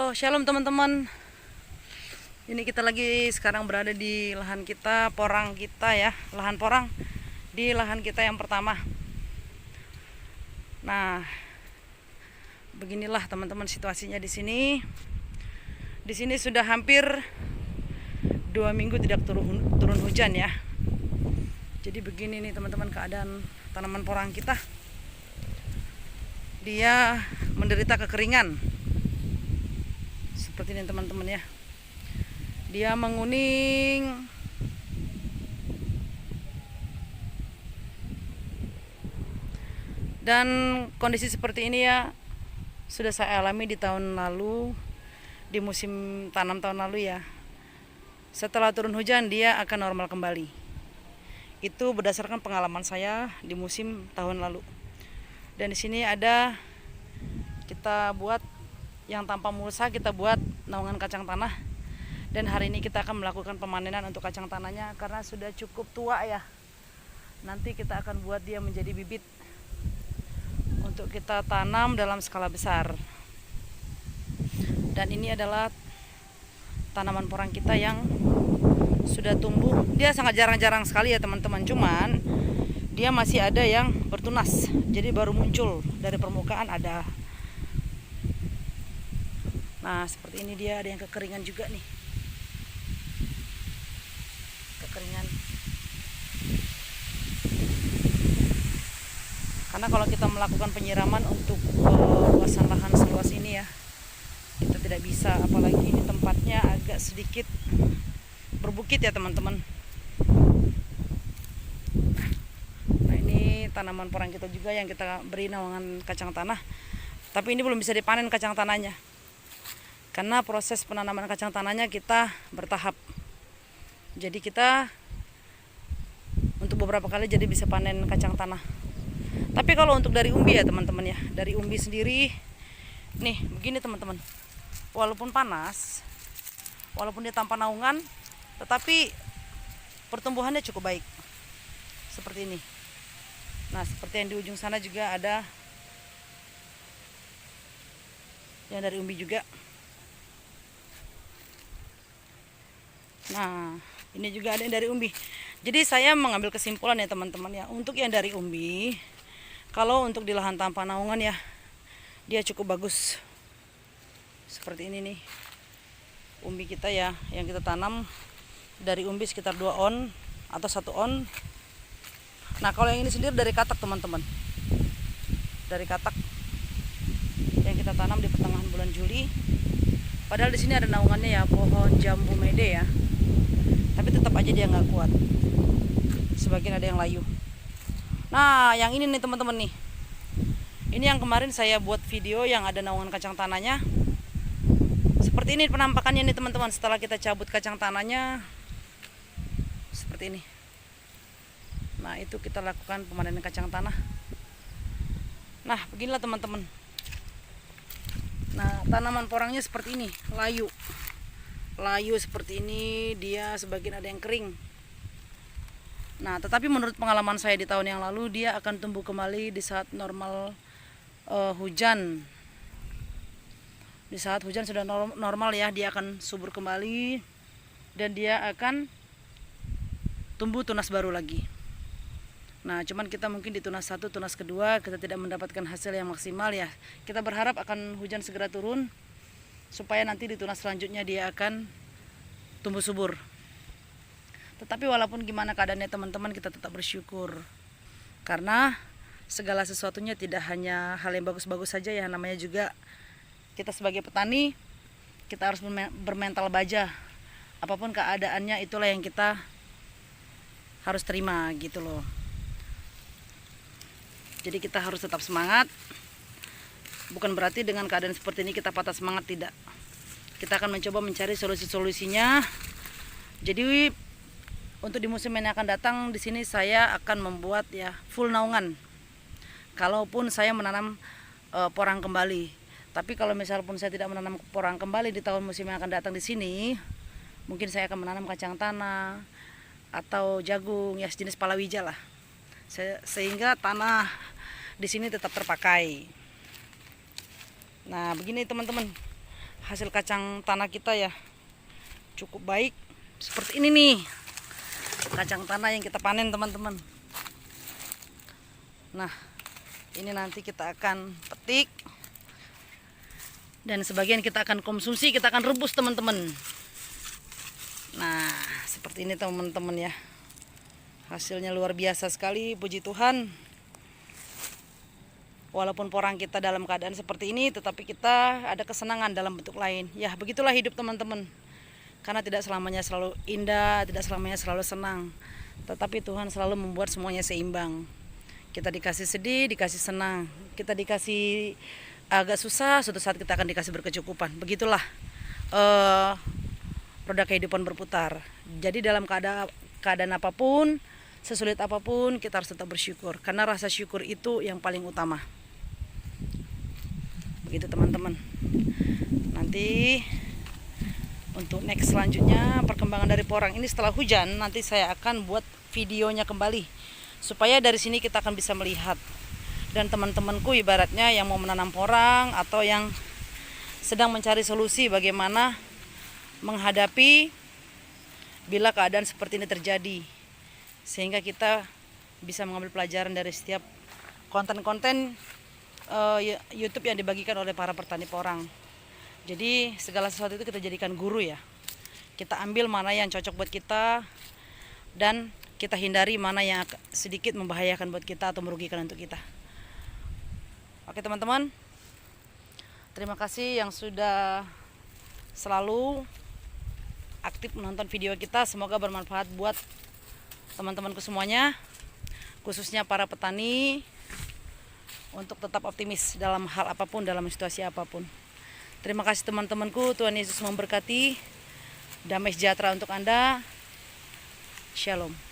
Halo, shalom teman-teman. Ini kita lagi sekarang berada di lahan kita, porang kita ya, lahan porang di lahan kita yang pertama. Nah, beginilah teman-teman situasinya di sini. Di sini sudah hampir 2 minggu tidak turun hujan ya. Jadi begini nih teman-teman keadaan tanaman porang kita. Dia menderita kekeringan. Seperti ini teman-teman ya. Dia menguning. Dan kondisi seperti ini ya sudah saya alami di tahun lalu, di musim tanam tahun lalu ya. Setelah turun hujan dia akan normal kembali. Itu berdasarkan pengalaman saya di musim tahun lalu. Dan di sini ada kita buat yang tanpa mulsa, kita buat naungan kacang tanah. Dan hari ini kita akan melakukan pemanenan untuk kacang tanahnya karena sudah cukup tua ya. Nanti kita akan buat dia menjadi bibit untuk kita tanam dalam skala besar. Dan ini adalah tanaman porang kita yang sudah tumbuh. Dia sangat jarang-jarang sekali ya teman-teman, cuman dia masih ada yang bertunas. Jadi baru muncul dari permukaan ada. Nah, seperti ini dia, ada yang kekeringan juga nih. Kekeringan. Karena kalau kita melakukan penyiraman untuk luasan lahan seluas ini ya, kita tidak bisa, apalagi ini tempatnya agak sedikit berbukit ya teman-teman. Nah, ini tanaman porang kita juga yang kita beri naungan kacang tanah. Tapi ini belum bisa dipanen kacang tanahnya. Karena proses penanaman kacang tanahnya kita bertahap. Jadi kita untuk beberapa kali jadi bisa panen kacang tanah. Tapi kalau untuk dari umbi ya teman-teman ya, dari umbi sendiri nih begini teman-teman. Walaupun panas, walaupun dia tanpa naungan, tetapi pertumbuhannya cukup baik. Seperti ini. Nah, seperti yang di ujung sana juga ada yang dari umbi juga. Nah, ini juga ada yang dari umbi. Jadi saya mengambil kesimpulan ya teman-teman ya, untuk yang dari umbi, kalau untuk di lahan tanpa naungan ya, dia cukup bagus. Seperti ini nih, umbi kita ya, yang kita tanam dari umbi sekitar 2 on atau 1 on. Nah, kalau yang ini sendiri dari katak teman-teman, dari katak yang kita tanam di pertengahan bulan Juli. Padahal di sini ada naungannya ya, pohon jambu mede ya. Tapi tetap aja dia nggak kuat. Sebagian ada yang layu. Nah, yang ini nih teman-teman nih. Ini yang kemarin saya buat video yang ada naungan kacang tanahnya. Seperti ini penampakannya nih teman-teman. Setelah kita cabut kacang tanahnya, seperti ini. Nah, itu kita lakukan pemanenan kacang tanah. Nah, beginilah teman-teman. Nah, tanaman porangnya seperti ini, layu. Layu seperti ini, dia sebagian ada yang kering. Nah, tetapi menurut pengalaman saya di tahun yang lalu, dia akan tumbuh kembali di saat normal hujan. Di saat hujan sudah normal ya, dia akan subur kembali dan dia akan tumbuh tunas baru lagi. Nah, cuman kita mungkin di tunas 1, tunas kedua kita tidak mendapatkan hasil yang maksimal ya. Kita berharap akan hujan segera turun supaya nanti di tunas selanjutnya dia akan tumbuh subur. Tetapi walaupun gimana keadaannya teman-teman, kita tetap bersyukur. Karena segala sesuatunya tidak hanya hal yang bagus-bagus saja ya, namanya juga kita sebagai petani, kita harus bermental baja. Apapun keadaannya itulah yang kita harus terima gitu loh. Jadi kita harus tetap semangat. Bukan berarti dengan keadaan seperti ini kita patah semangat, tidak. Kita akan mencoba mencari solusi-solusinya. Jadi untuk di musim yang akan datang di sini saya akan membuat ya full naungan. Kalaupun saya menanam porang kembali. Tapi kalau misalnya pun saya tidak menanam porang kembali di tahun musim yang akan datang di sini, mungkin saya akan menanam kacang tanah atau jagung ya, sejenis palawija lah. Sehingga tanah di sini tetap terpakai. Nah, begini teman-teman. hasil kacang tanah kita ya cukup baik. Seperti ini nih kacang tanah yang kita panen teman-teman. Nah, ini nanti kita akan petik dan sebagian kita akan konsumsi, kita akan rebus teman-teman. Nah, seperti ini teman-teman ya. Hasilnya luar biasa sekali, puji Tuhan. Walaupun porang kita dalam keadaan seperti ini, tetapi kita ada kesenangan dalam bentuk lain. Ya, begitulah hidup teman-teman. Karena tidak selamanya selalu indah, tidak selamanya selalu senang. Tetapi Tuhan selalu membuat semuanya seimbang. Kita dikasih sedih, dikasih senang. Kita dikasih agak susah, suatu saat kita akan dikasih berkecukupan. Begitulah roda kehidupan berputar. Jadi dalam keadaan apapun, sesulit apapun, kita harus tetap bersyukur. Karena rasa syukur itu yang paling utama. Begitu teman-teman. Nanti untuk next selanjutnya perkembangan dari porang ini setelah hujan, nanti saya akan buat videonya kembali supaya dari sini kita akan bisa melihat. Dan teman-temanku ibaratnya yang mau menanam porang atau yang sedang mencari solusi bagaimana menghadapi bila keadaan seperti ini terjadi, sehingga kita bisa mengambil pelajaran dari setiap konten-konten YouTube yang dibagikan oleh para petani porang. Jadi segala sesuatu itu kita jadikan guru ya. Kita ambil mana yang cocok buat kita dan kita hindari mana yang sedikit membahayakan buat kita atau merugikan untuk kita. Oke teman-teman, terima kasih yang sudah selalu aktif menonton video kita. Semoga bermanfaat buat teman-temanku semuanya, khususnya para petani, untuk tetap optimis dalam hal apapun, dalam situasi apapun. Terima kasih teman-temanku, Tuhan Yesus memberkati. Damai sejahtera untuk Anda. Shalom.